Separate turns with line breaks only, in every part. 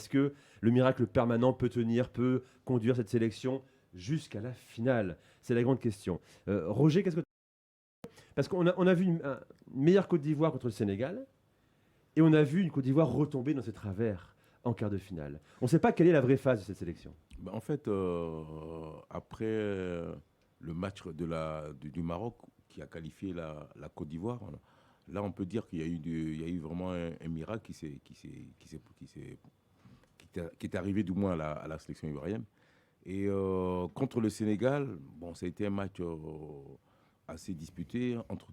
Est-ce que le miracle permanent peut conduire cette sélection jusqu'à la finale? C'est la grande question. Roger, qu'est-ce que... Parce qu'on a vu une meilleure Côte d'Ivoire contre le Sénégal, et on a vu une Côte d'Ivoire retomber dans ses travers en quart de finale. On ne sait pas quelle est la vraie phase de cette sélection.
En fait, après le match du Maroc qui a qualifié la Côte d'Ivoire, là, on peut dire qu'il y a eu vraiment un miracle qui est arrivé du moins à la sélection ivoirienne. Et contre le Sénégal, ça a été un match assez disputé entre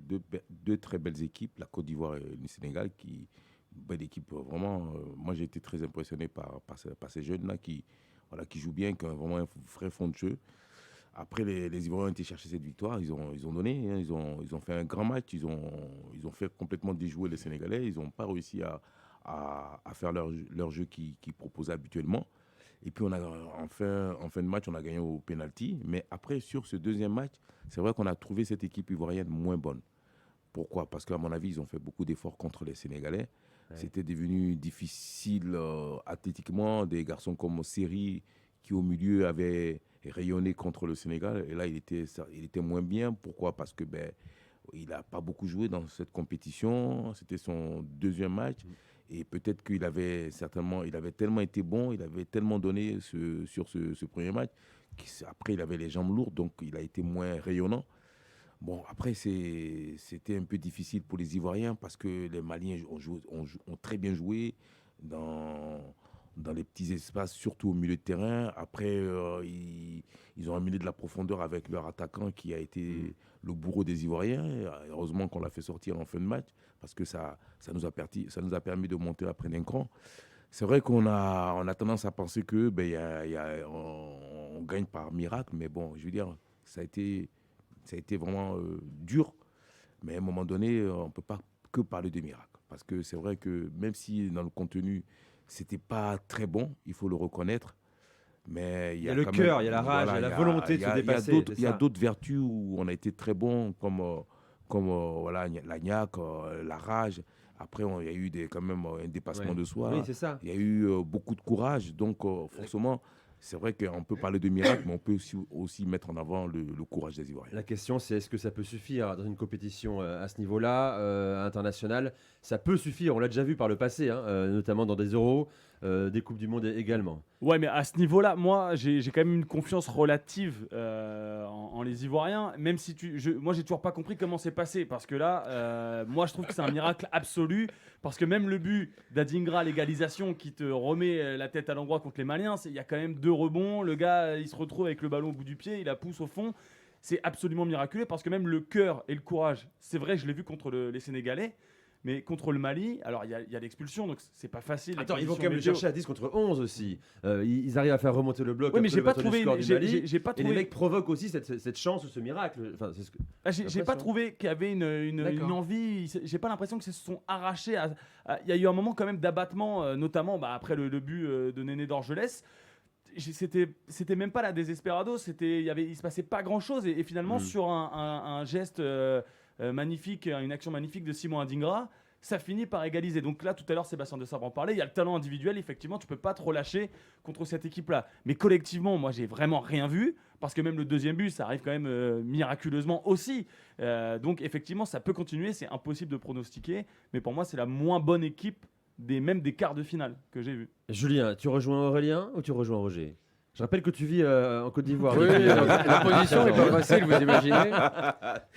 deux très belles équipes, la Côte d'Ivoire et le Sénégal, une belle équipe vraiment. Moi, j'ai été très impressionné par ces jeunes-là qui jouent bien, qui ont vraiment un vrai fond de jeu. Après, les Ivoiriens ont été chercher cette victoire, ils ont donné, hein, ils ont fait un grand match, ils ont fait complètement déjouer les Sénégalais, ils n'ont pas réussi à faire leur jeu qu'ils proposaient habituellement. Et puis, en fin de match, on a gagné au pénalty. Mais après, sur ce deuxième match, c'est vrai qu'on a trouvé cette équipe ivoirienne moins bonne. Pourquoi? Parce qu'à mon avis, ils ont fait beaucoup d'efforts contre les Sénégalais. Ouais. C'était devenu difficile athlétiquement. Des garçons comme Seri, qui au milieu avaient rayonné contre le Sénégal. Et là, il était moins bien. Pourquoi? Parce que il n'a pas beaucoup joué dans cette compétition. C'était son deuxième match. Et peut-être qu'il avait tellement été bon, il avait tellement donné sur ce premier match, qu'après il avait les jambes lourdes, donc il a été moins rayonnant. Après, c'était un peu difficile pour les Ivoiriens parce que les Maliens ont très bien joué dans les petits espaces, surtout au milieu de terrain. Après, ils ont amené de la profondeur avec leur attaquant qui a été le bourreau des Ivoiriens. Et heureusement qu'on l'a fait sortir en fin de match parce que ça nous a permis de monter après d'un cran. C'est vrai qu'on a tendance à penser que on gagne par miracle, mais je veux dire, ça a été vraiment dur. Mais à un moment donné, on ne peut pas que parler de miracle. Parce que c'est vrai que même si dans le contenu, c'était pas très bon, il faut le reconnaître. Mais
il y a le cœur, il y a la rage, il y a la volonté de se dépasser.
Il y a d'autres vertus où on a été très bon, comme l'agnac, la rage. Après, il y a eu quand même un dépassement de soi.
Oui, c'est ça.
Il y a eu beaucoup de courage. Donc, forcément, c'est vrai qu'on peut parler de miracle, mais on peut aussi mettre en avant le courage des Ivoiriens.
La question, c'est est-ce que ça peut suffire dans une compétition à ce niveau-là, internationale? Ça peut suffire, on l'a déjà vu par le passé, notamment dans des Euros, des Coupes du Monde également.
Ouais, mais à ce niveau-là, moi, j'ai quand même une confiance relative en les Ivoiriens, même si moi, j'ai toujours pas compris comment c'est passé, parce que là, moi, je trouve que c'est un miracle absolu, parce que même le but d'Adingra, l'égalisation, qui te remet la tête à l'endroit contre les Maliens, il y a quand même 2 rebonds, le gars, il se retrouve avec le ballon au bout du pied, il la pousse au fond. C'est absolument miraculeux, parce que même le cœur et le courage, c'est vrai, je l'ai vu contre les Sénégalais, mais contre le Mali, alors il y a l'expulsion, donc c'est pas facile.
Attends, ils vont quand même le chercher à 10 contre 11 aussi. Ils arrivent à faire remonter le bloc.
Oui, mais j'ai pas trouvé.
Et les mecs provoquent aussi cette chance, ce miracle. Enfin,
j'ai pas trouvé qu'il y avait une envie. J'ai pas l'impression qu'ils se sont arrachés. Il y a eu un moment quand même d'abattement, notamment après le but de Néné d'Orgelès. C'était même pas la désespérado. Il se passait pas grand chose et finalement sur un geste. Magnifique, une action magnifique de Simon Adingra, ça finit par égaliser. Donc là, tout à l'heure, Sébastien de Sabre en parlait, il y a le talent individuel, effectivement, tu peux pas trop lâcher contre cette équipe-là. Mais collectivement, moi, j'ai vraiment rien vu, parce que même le deuxième but, ça arrive quand même miraculeusement aussi. Donc effectivement, ça peut continuer, c'est impossible de pronostiquer, mais pour moi, c'est la moins bonne équipe même des quarts de finale que j'ai vu.
Julien, tu rejoins Aurélien ou tu rejoins Roger? Je rappelle que tu vis en Côte d'Ivoire.
Oui, la position n'est pas facile, vous imaginez.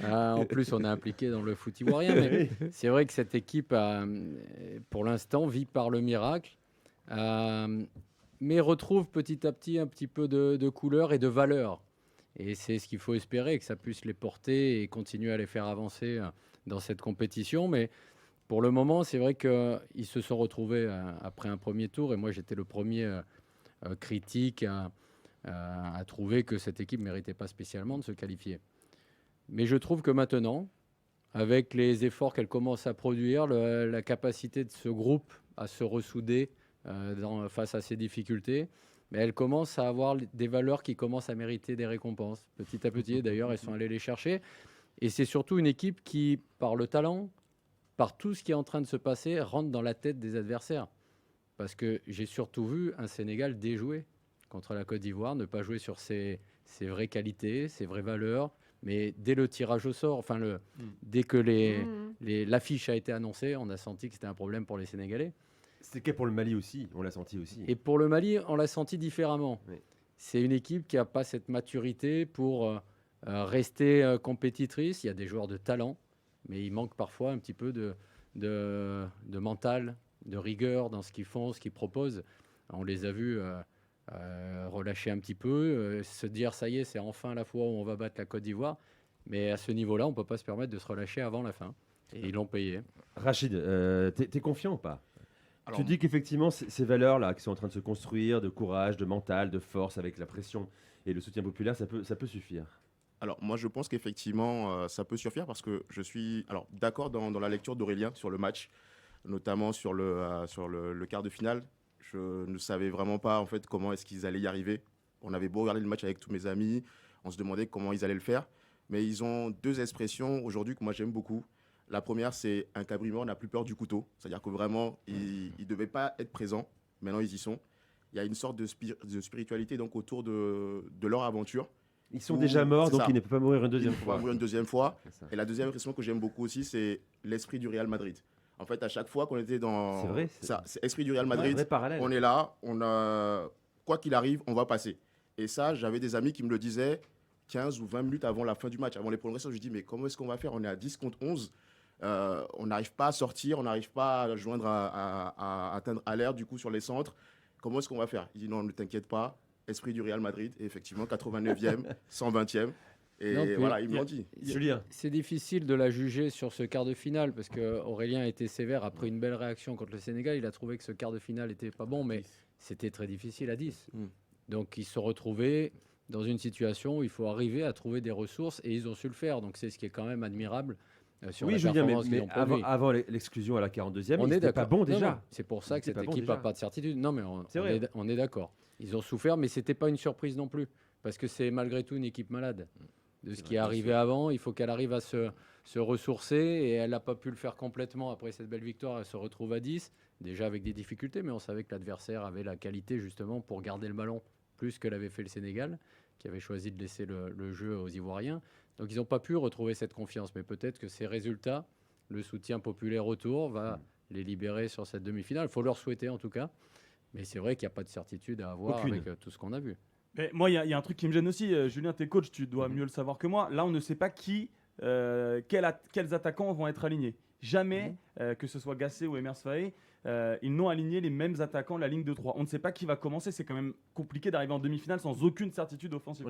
En plus, on est impliqué dans le foot ivoirien. Mais c'est vrai que cette équipe, pour l'instant, vit par le miracle. Mais retrouve petit à petit un petit peu de couleur et de valeur. Et c'est ce qu'il faut espérer, que ça puisse les porter et continuer à les faire avancer dans cette compétition. Mais pour le moment, c'est vrai qu'ils se sont retrouvés après un premier tour. Et moi, j'étais le premier... critique à trouver que cette équipe ne méritait pas spécialement de se qualifier. Mais je trouve que maintenant, avec les efforts qu'elle commence à produire, la capacité de ce groupe à se ressouder face à ces difficultés, mais elle commence à avoir des valeurs qui commencent à mériter des récompenses. Petit à petit, d'ailleurs, elles sont allées les chercher. Et c'est surtout une équipe qui, par le talent, par tout ce qui est en train de se passer, rentre dans la tête des adversaires. parce que j'ai surtout vu un Sénégal déjoué contre la Côte d'Ivoire, ne pas jouer sur ses vraies qualités, ses vraies valeurs. Mais dès le tirage au sort, dès que l'affiche a été annoncée, on a senti que c'était un problème pour les Sénégalais.
C'était le cas pour le Mali aussi, on l'a senti aussi.
Et pour le Mali, on l'a senti différemment.
Oui.
C'est une équipe qui n'a pas cette maturité pour rester compétitrice. Il y a des joueurs de talent, mais il manque parfois un petit peu de mental, de rigueur dans ce qu'ils font, ce qu'ils proposent. On les a vus relâcher un petit peu, se dire ça y est, c'est enfin la fois où on va battre la Côte d'Ivoire. Mais à ce niveau-là, on ne peut pas se permettre de se relâcher avant la fin. Et ils l'ont payé.
Rachid, t'es confiant ou pas?
Alors,
Tu dis qu'effectivement, ces valeurs-là qui sont en train de se construire, de courage, de mental, de force, avec la pression et le soutien populaire, ça peut suffire.
alors, moi, je pense qu'effectivement, ça peut suffire parce que je suis d'accord dans la lecture d'Aurélien sur le match, notamment sur le quart de finale. Je ne savais vraiment pas en fait comment est-ce qu'ils allaient y arriver. On avait beau regarder le match avec tous mes amis, on se demandait comment ils allaient le faire. Mais ils ont deux expressions aujourd'hui que moi j'aime beaucoup. La première, c'est un cabri-mort n'a plus peur du couteau. C'est-à-dire que vraiment, ils ne devaient pas être présents. Maintenant, ils y sont. Il y a une sorte de spiritualité donc, autour de leur aventure.
Ils sont déjà morts, donc
ça.
ils ne peuvent pas mourir une deuxième
Ils ne peuvent
fois.
pas mourir une deuxième fois.
C'est ça.
Et la deuxième expression que j'aime beaucoup aussi, c'est l'esprit du Real Madrid. En fait, à chaque fois qu'on était dans...
C'est vrai,
c'est l'esprit du Real
Un
Madrid.
vrai parallèle.
On est là, quoi qu'il arrive, on va passer. Et ça, j'avais des amis qui me le disaient 15 ou 20 minutes avant la fin du match, avant les prolongations. Je dis, mais comment est-ce qu'on va faire? On est à 10 contre 11. On n'arrive pas à sortir, on n'arrive pas à joindre à atteindre à l'air du coup sur les centres. Comment est-ce qu'on va faire? Il dit, non, ne t'inquiète pas, esprit du Real Madrid. Et effectivement, 89e, 120e. Et
Non, puis,
voilà, ils me l'ont dit.
Julien,
C'est difficile de la juger sur ce quart de finale parce qu'Aurélien a été sévère après une belle réaction contre le Sénégal. Il a trouvé que ce quart de finale n'était pas bon, mais c'était très difficile à 10. Donc ils se sont retrouvés dans une situation où il faut arriver à trouver des ressources et ils ont su le faire. Donc c'est ce qui est quand même admirable sur
oui,
la
Julien,
performance qu'ils
mais
ont produit.
avant l'exclusion à la 42e,
On
ils
est
n'étaient pas
d'accord.
bons
Non,
déjà.
non, c'est pour ça que
C'était
cette
pas bon
équipe n'a
déjà.
pas de certitude. Non, mais
C'est vrai.
on est d'accord. Ils ont souffert, mais ce n'était pas une surprise non plus. Parce que c'est malgré tout une équipe malade. De ce qui est arrivé avant, il faut qu'elle arrive à se ressourcer. Et elle n'a pas pu le faire complètement après cette belle victoire. Elle se retrouve à 10, déjà avec des difficultés. Mais on savait que l'adversaire avait la qualité justement pour garder le ballon plus que l'avait fait le Sénégal, qui avait choisi de laisser le jeu aux Ivoiriens. Donc ils n'ont pas pu retrouver cette confiance. Mais peut-être que ces résultats, le soutien populaire autour, va les libérer sur cette demi-finale. Il faut leur souhaiter en tout cas. Mais c'est vrai qu'il n'y a pas de certitude à avoir
Aucune.
avec tout ce qu'on a vu.
Mais moi, il y a un truc qui me gêne aussi. Julien, t'es coach, tu dois mieux le savoir que moi. Là, on ne sait pas quels attaquants vont être alignés. Jamais, que ce soit Gassé ou Emers Faé, ils n'ont aligné les mêmes attaquants, la ligne de 3. On ne sait pas qui va commencer. C'est quand même compliqué d'arriver en demi-finale sans aucune certitude offensive.